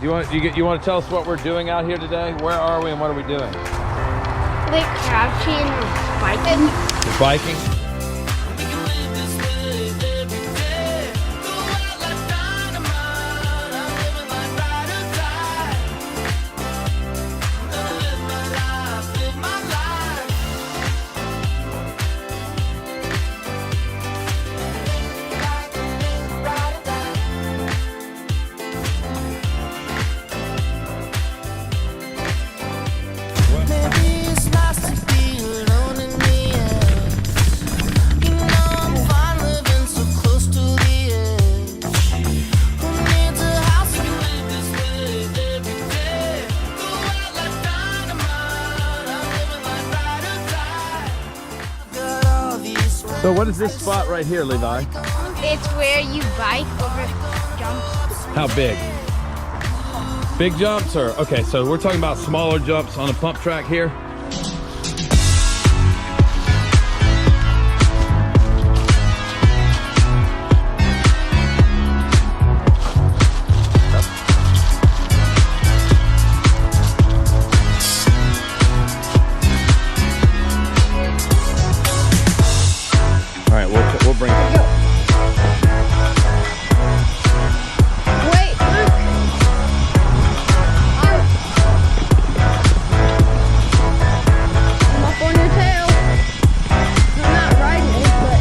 You want to tell us what we're doing out here today? Where are we and what are we doing? Like crouching, biking. We're biking. So what is this spot right here, Levi? It's where you bike over jumps. How big? Big jumps or, okay, so we're talking about smaller jumps on a pump track here. All right, we'll bring it. Wait, look. I'm up on your tail. I'm not riding it, but.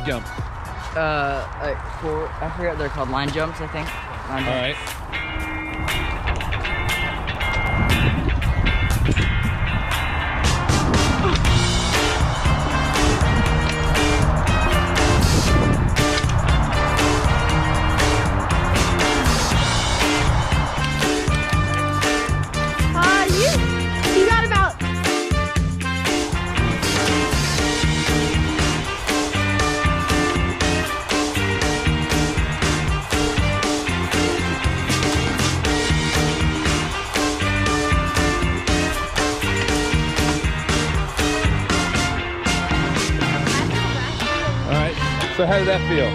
Jump. I forget they're called line jumps, I think. All right. You got about. All right. So how did that feel?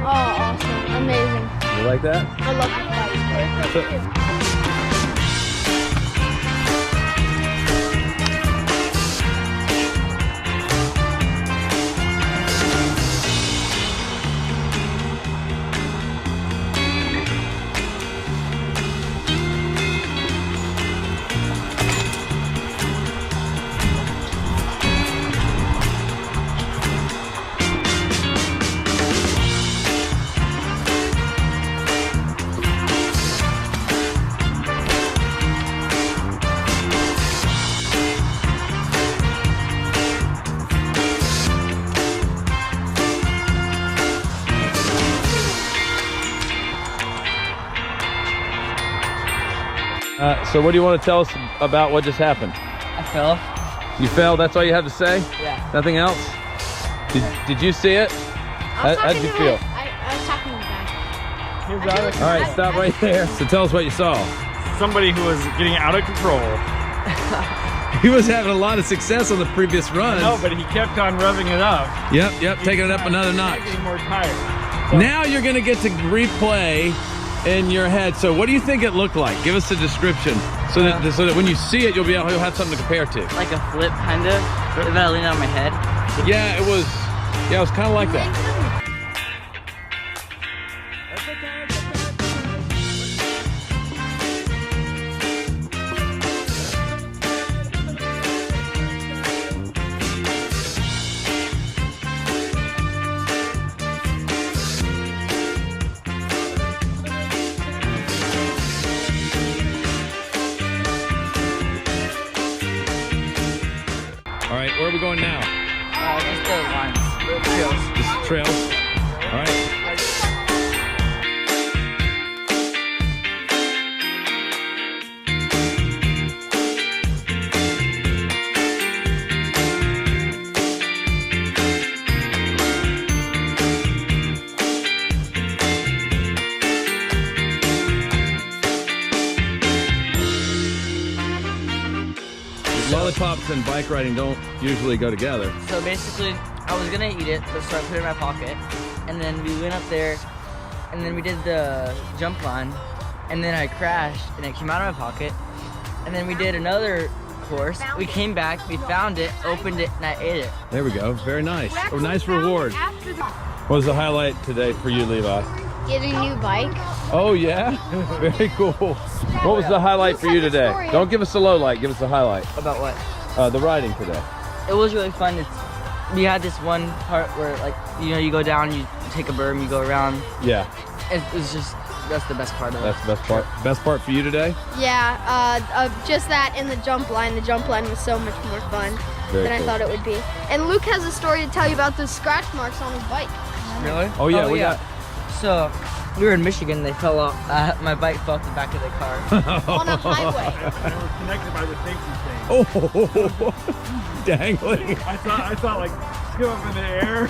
Oh, awesome. Amazing. You like that? I love the bike. So what do you want to tell us about what just happened? I fell. You fell? That's all you have to say? Yeah. Nothing else? Did you see it? How'd you feel? I was talking to the guy. All right, stop right there. So tell us what you saw. Somebody who was getting out of control. He was having a lot of success on the previous runs. No, but he kept on revving it up. Yep, taking it up another notch. Getting more tired. So, Now you're gonna get to replay in your head. So what do you think it looked like? Give us a description so that when you see it, you'll have something to compare to. Like a flip, kind of. If I lean on my head. Yeah, it was kind of like that. All right, where are we going now? Just the lines. The trails. Just trails. All lollipops and bike riding don't usually go together. So basically, I was gonna eat it, so I put it in my pocket, and then we went up there, and then we did the jump line, and then I crashed, and it came out of my pocket, and then we did another course. We came back, we found it, opened it, and I ate it. There we go. Very nice. A nice reward. What was the highlight today for you, Levi? Getting a new bike. Oh yeah, very cool. What was the highlight for you today? Don't give us a low light. Give us a highlight. About what? The riding today. It was really fun. We had this one part where, like, you know, you go down, you take a berm, you go around. Yeah. It was just, that's the best part of it. That's the best part. Best part for you today? Yeah, just that and the jump line. The jump line was so much more fun Very than I cool. thought it would be. And Luke has a story to tell you about the scratch marks on his bike. Really? Oh yeah, we got. So, we were in Michigan, they fell off, my bike fell off the back of the car. On a highway. And it was connected by the safety chain. Oh, dangling. I thought like, scoop up in the air.